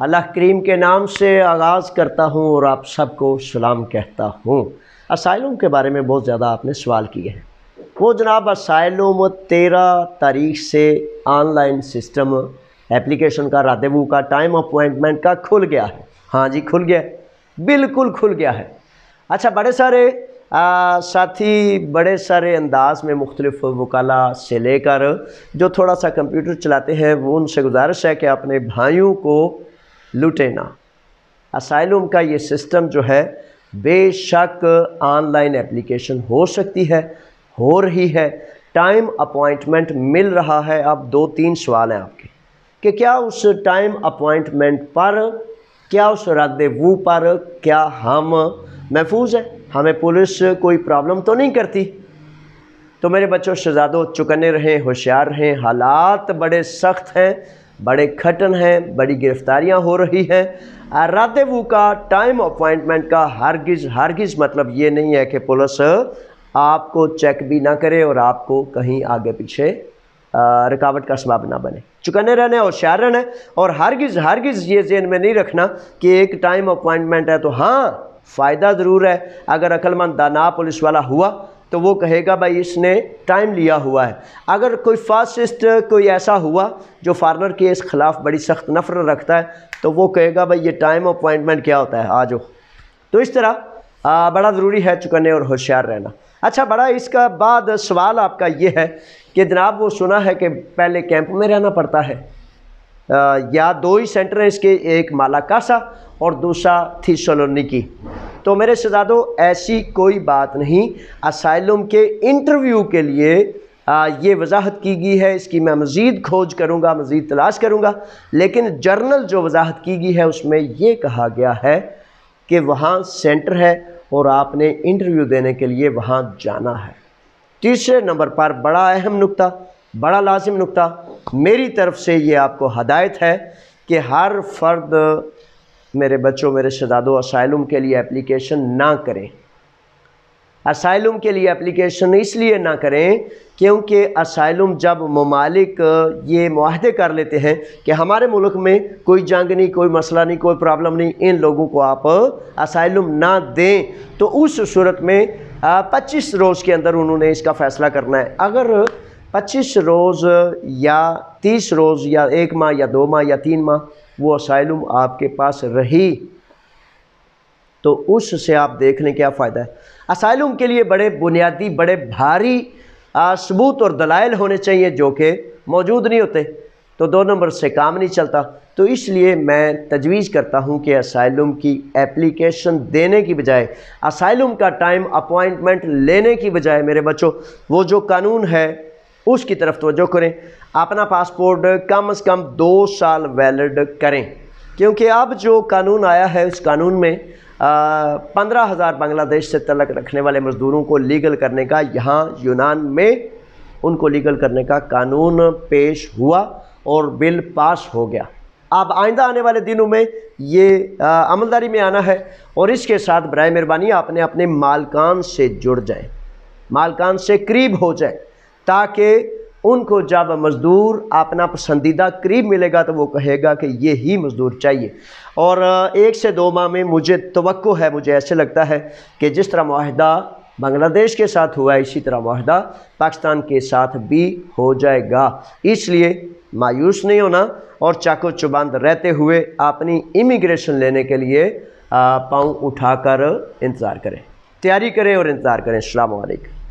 اللہ کریم کے نام سے آغاز کرتا ہوں اور آپ سب کو سلام کہتا ہوں۔ اسائلم کے بارے میں بہت زیادہ آپ نے سوال کیے ہیں۔ وہ جناب اسائلم 13 تاریخ سے آن لائن سسٹم اپلیکیشن کا راندیوو کا ٹائم اپوائنٹمنٹ کا کھل گیا ہے۔ ہاں جی کھل گیا ہے، بالکل کھل گیا ہے۔ اچھا بڑے سارے ساتھی بڑے سارے انداز میں مختلف وکلاء سے لے کر جو تھوڑا سا کمپیوٹر چلاتے ہیں وہ ان سے گزارش ہے کہ اپنے بھائیوں کو لوٹیں نہ۔ اسائلم کا یہ سسٹم جو ہے بے شک آن لائن اپلیکیشن ہو سکتی ہے، ہو رہی ہے، ٹائم اپوائنٹمنٹ مل رہا ہے۔ اب 2-3 سوال ہیں آپ کے کہ کیا اس ٹائم اپوائنٹمنٹ پر، کیا اس راندیوو پر کیا ہم محفوظ ہیں، ہمیں پولیس کوئی پرابلم تو نہیں کرتی؟ تو میرے بچوں شہزادوں چکنے رہیں، ہوشیار رہیں، حالات بڑے سخت ہیں، بڑے کھٹن ہیں، بڑی گرفتاریاں ہو رہی ہیں۔ راندیوو کا ٹائم اپوائنٹمنٹ کا ہرگز مطلب یہ نہیں ہے کہ پولیس آپ کو چیک بھی نہ کرے اور آپ کو کہیں آگے پیچھے رکاوٹ کا سبب نہ بنے۔ چکنے رہنے، ہوشیار رہنا، اور ہرگز یہ ذہن میں نہیں رکھنا کہ ایک ٹائم اپوائنٹمنٹ ہے تو ہاں فائدہ ضرور ہے۔ اگر عقل مند دانا پولیس والا ہوا تو وہ کہے گا بھائی اس نے ٹائم لیا ہوا ہے۔ اگر کوئی فاسسٹ کوئی ایسا ہوا جو فارنر کے اس خلاف بڑی سخت نفرت رکھتا ہے تو وہ کہے گا بھائی یہ ٹائم اپوائنٹمنٹ کیا ہوتا ہے، آ جاؤ۔ تو اس طرح بڑا ضروری ہے چکنے اور ہوشیار رہنا۔ اچھا بڑا اس کا بعد سوال آپ کا یہ ہے کہ جناب وہ سنا ہے کہ پہلے کیمپ میں رہنا پڑتا ہے، یا 2 ہی سینٹر ہیں اس کے، ایک مالاکاسا اور دوسرا تھیسالونیکی۔ تو میرے شہزادوں ایسی کوئی بات نہیں۔ اسائلم کے انٹرویو کے لیے یہ وضاحت کی گئی ہے، اس کی میں مزید کھوج کروں گا، مزید تلاش کروں گا، لیکن جرنل جو وضاحت کی گئی ہے اس میں یہ کہا گیا ہے کہ وہاں سینٹر ہے اور آپ نے انٹرویو دینے کے لیے وہاں جانا ہے۔ تیسرے نمبر پر بڑا اہم نقطہ، بڑا لازم نقطہ، میری طرف سے یہ آپ کو ہدایت ہے کہ ہر فرد میرے بچوں میرے شہزادوں اسائلم کے لیے اپلیکیشن نہ کریں۔ اسائلم کے لیے اپلیکیشن اس لیے نہ کریں کیونکہ اسائلم جب ممالک یہ معاہدے کر لیتے ہیں کہ ہمارے ملک میں کوئی جنگ نہیں، کوئی مسئلہ نہیں، کوئی پرابلم نہیں، ان لوگوں کو آپ اسائلم نہ دیں، تو اس صورت میں 25 روز کے اندر انہوں نے اس کا فیصلہ کرنا ہے۔ اگر 25 روز یا 30 روز یا 1 ماہ یا 2 ماہ یا 3 ماہ وہ اسائلم آپ کے پاس رہی تو اس سے آپ دیکھ لیں کیا فائدہ ہے۔ اسائلم کے لیے بڑے بنیادی، بڑے بھاری ثبوت اور دلائل ہونے چاہیے جو کہ موجود نہیں ہوتے، تو 2 نمبر سے کام نہیں چلتا۔ تو اس لیے میں تجویز کرتا ہوں کہ اسائلم کی اپلیکیشن دینے کی بجائے، اسائلم کا ٹائم اپوائنٹمنٹ لینے کی بجائے میرے بچوں وہ جو قانون ہے اس کی طرف توجہ کریں۔ اپنا پاسپورٹ کم از کم 2 سال ویلڈ کریں، کیونکہ اب جو قانون آیا ہے اس قانون میں 15,000 بنگلہ دیش سے تعلق رکھنے والے مزدوروں کو لیگل کرنے کا، یہاں یونان میں ان کو لیگل کرنے کا قانون پیش ہوا اور بل پاس ہو گیا۔ اب آئندہ آنے والے دنوں میں یہ عملداری میں آنا ہے، اور اس کے ساتھ برائے مہربانی آپ نے اپنے مالکان سے جڑ جائیں، مالکان سے قریب ہو جائیں، تاکہ ان کو جب مزدور اپنا پسندیدہ قریب ملے گا تو وہ کہے گا کہ یہی مزدور چاہیے۔ اور 1 سے 2 ماہ میں مجھے توقع ہے، مجھے ایسے لگتا ہے کہ جس طرح معاہدہ بنگلہ دیش کے ساتھ ہوا ہے اسی طرح معاہدہ پاکستان کے ساتھ بھی ہو جائے گا۔ اس لیے مایوس نہیں ہونا اور چاقو چبند رہتے ہوئے اپنی امیگریشن لینے کے لیے پاؤں اٹھا کر انتظار کریں، تیاری کریں اور انتظار کریں۔ السلام علیکم۔